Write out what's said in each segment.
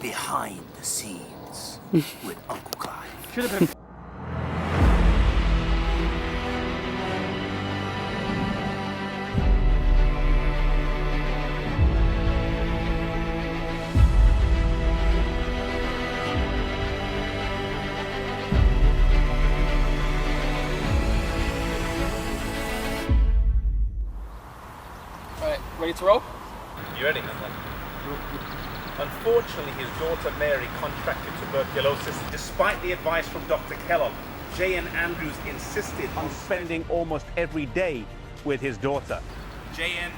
Behind the scenes with Uncle Clive. Should have been. Alright, ready to roll? You ready? Unfortunately, his daughter Mary contracted tuberculosis. Despite the advice from Dr. Kellogg, Jay and Andrews insisted on spending almost every day with his daughter. Jay and...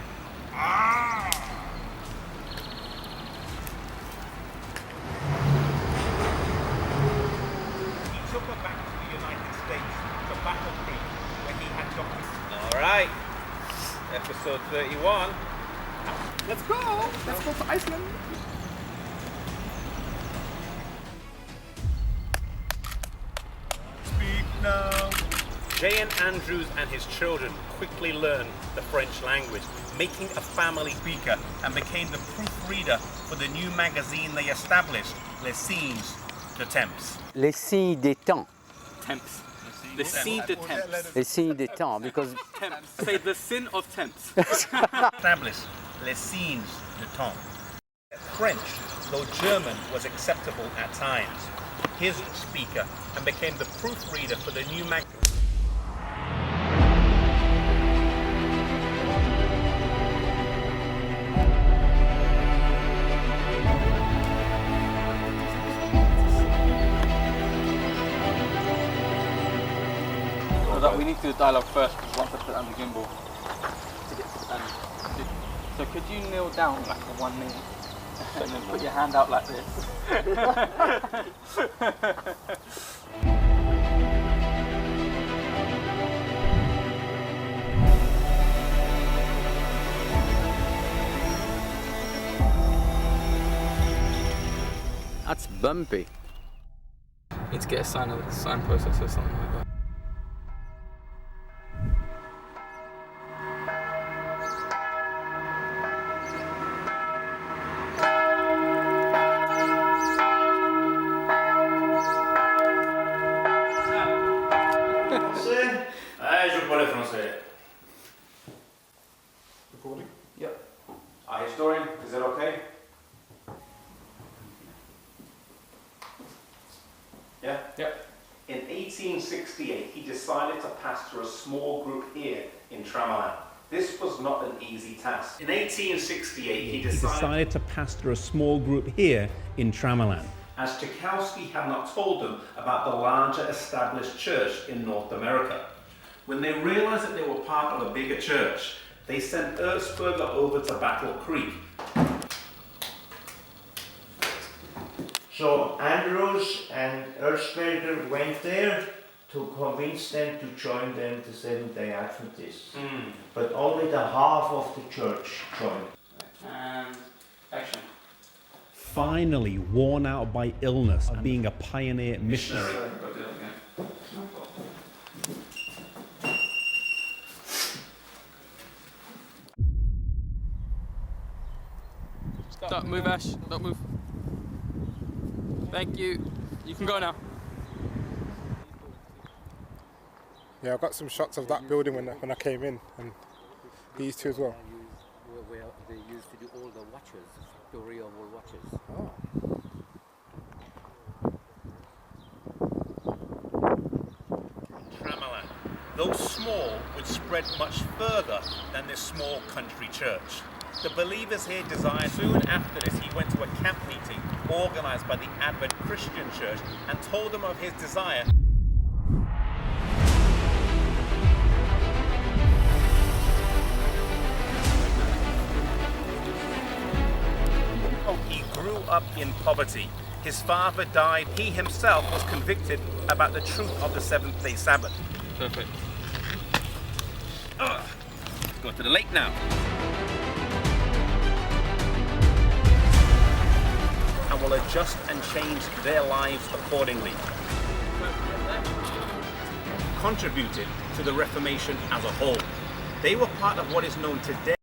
He took her back to the United States, to Battle Creek, where he had Dr. All right, episode 31. Let's go! Let's go to Iceland! Speak now. Jay and Andrews and his children quickly learned the French language, making a family speaker, and became the proofreader for the new magazine they established, Les Signes de Temps. Les signes des temps. Temps. The sin de temps. Les signes des temps, because Temps. Say the sin of temps. Established Les Signes de Temps. French, though German, was acceptable at times. His speaker, and became the proofreader for the new magazine. So that we need to do the dialogue first, once I put it on the gimbal. So could you kneel down like for 1 minute and then put your hand out like this? that's bumpy. Need to get a sign process or something like that. Je parle français. Recording? Yep. Historian, is that okay? Yeah? Yep. In 1868, he decided to pastor a small group here in Tramalan. This was not an easy task. In 1868, he decided to pastor a small group here in Tramalan, as Tchaikovsky had not told them about the larger established church in North America. When they realized that they were part of a bigger church, they sent Erzberger over to Battle Creek. So Andrews and Erzberger went there to convince them to join them, the Seventh-day Adventists. But only the half of the church joined. And action. Finally worn out by illness of being a pioneer missionary. Don't move, Ash. Don't move. Thank you. You can go now. Yeah, I got some shots of that building when I came in, and these two as well. Where they used to do all the watches, Victoria wall watches. Tramalan, though small, would spread much further than this small country church. The believers here desired. Soon after this, he went to a camp meeting organized by the Advent Christian Church and told them of his desire. He grew up in poverty. His father died. He himself was convicted about the truth of the seventh-day Sabbath. Perfect. Let's go to the lake now. And will adjust and change their lives accordingly. Contributed to the Reformation as a whole. They were part of what is known today.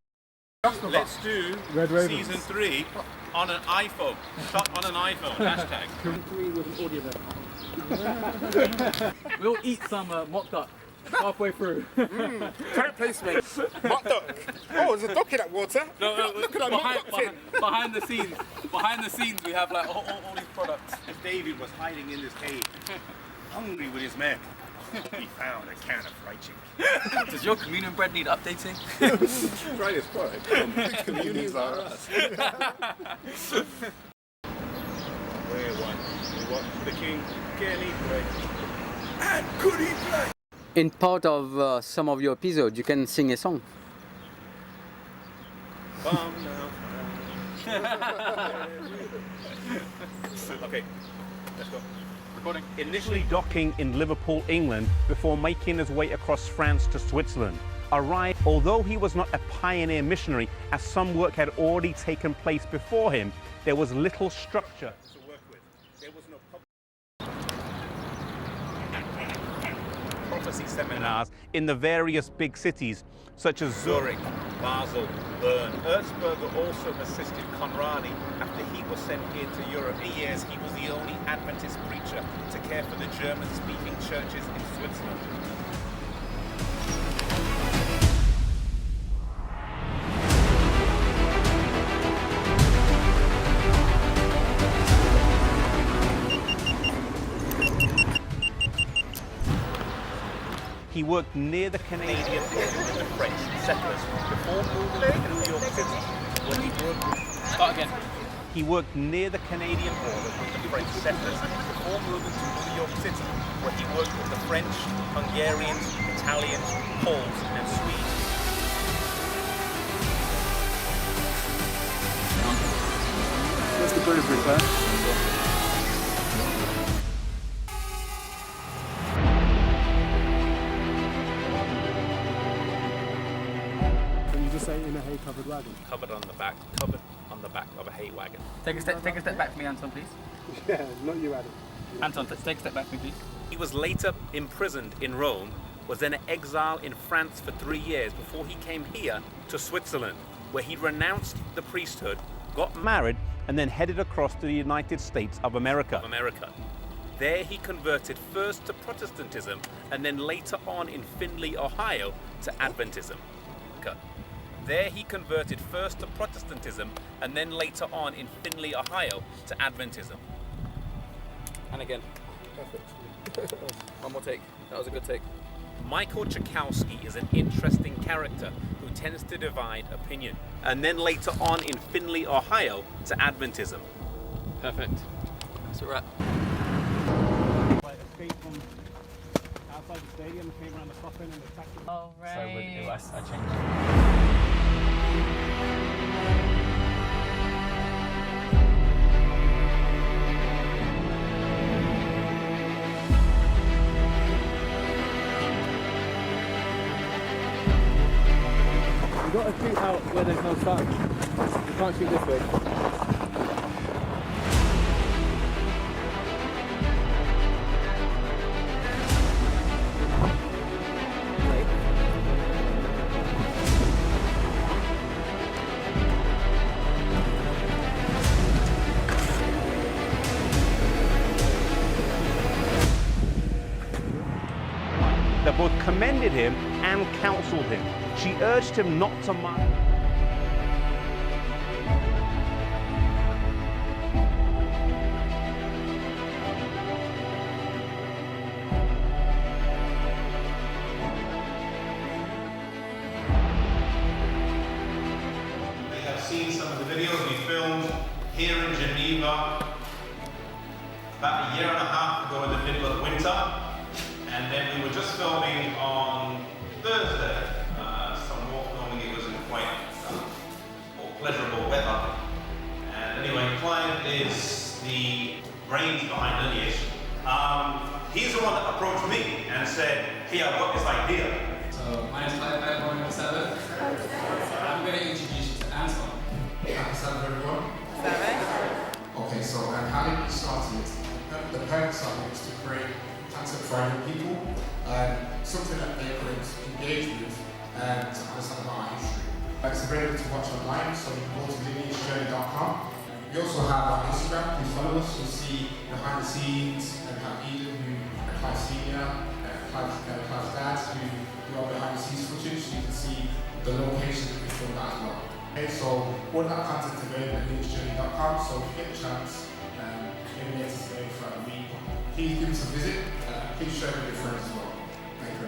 Let's do Red Ravens. season 3 on an iPhone. Shot on an iPhone. Hashtag. 3 with an audio then. We'll eat some mock duck halfway through. Product placement. Mock duck. Oh, there's a duck in that water. No, Look at that mock duck tin. behind the scenes. Behind the scenes, we have like all these products. If David was hiding in this cave, hungry with his men, he found a can of fried chicken. Does your communion bread need updating? Try this product. Communions are us. Where one? We want the king. Can he play? And could he play? In part of some of your episodes, you can sing a song. Calm down. Okay, let's go. Recording. Initially docking in Liverpool, England, before making his way across France to Switzerland. Although he was not a pioneer missionary, as some work had already taken place before him, there was little structure To work with. There was no prophecy seminars in the various big cities, such as Zurich. Basel, Bern. Erzberger also assisted Conradi after he was sent here to Europe. For years, he was the only Adventist preacher to care for the German-speaking churches in Switzerland. He worked near the Canadian border with the French settlers before moving to New York City, where he worked. Start again. He worked near the Canadian border with the French settlers before moving to New York City, where he worked with the French, Hungarians, Italians, Poles, and Swedes. Where's the brewery, Claire? Say in a hay-covered wagon. Covered on the back of a hay wagon. Take a step back for me, Anton, please. Yeah, not you, Adam. Anton, take a step back for me, please. He was later imprisoned in Rome, was then exiled in France for 3 years before he came here to Switzerland, where he renounced the priesthood, got married, and then headed across to the United States of America. There he converted first to Protestantism and then later on in Findlay, Ohio, to Adventism. There he converted first to Protestantism and then later on in Findlay, Ohio, to Adventism. And again. Perfect. One more take. That was a good take. Michael Chakowski is an interesting character who tends to divide opinion, and then later on in Findlay, Ohio, to Adventism. Perfect. That's a wrap. Escape from outside the stadium, came around the coffin and attacked him. Oh, right. So I changed. You got to shoot out where there's no sun. You can't shoot this way. That both commended him and counseled him. She urged him not to mind. They have seen some of the videos we filmed here in Geneva about a year and a half ago in the middle of winter. And then we were just filming on Thursday. Some more filming, it was in quite more pleasurable weather. And anyway, Clive is the brains behind Lineage. He's the one that approached me and said, hey, I've got this idea. So, my name's Clive, I'm on Sabbath. I'm going to introduce you to Anton. Happy Sabbath, everyone. Okay, so how did we start it? The purpose of it is to create cancer-friendly people, something that they could engage with and to understand about our history. It's available to watch online, so you can go to lineagejourney.com. We also have our Instagram. Please follow us. You'll see behind the scenes and have Eden, who Clive's senior, Clive's dad, who are behind the scenes footage. So you can see the locations that we filmed at as well. Okay, so all that content is available at lineagejourney.com. So if you get a chance, maybe later today, throughout the week, please give us a visit. Please share with your friends as well. Thank you very much.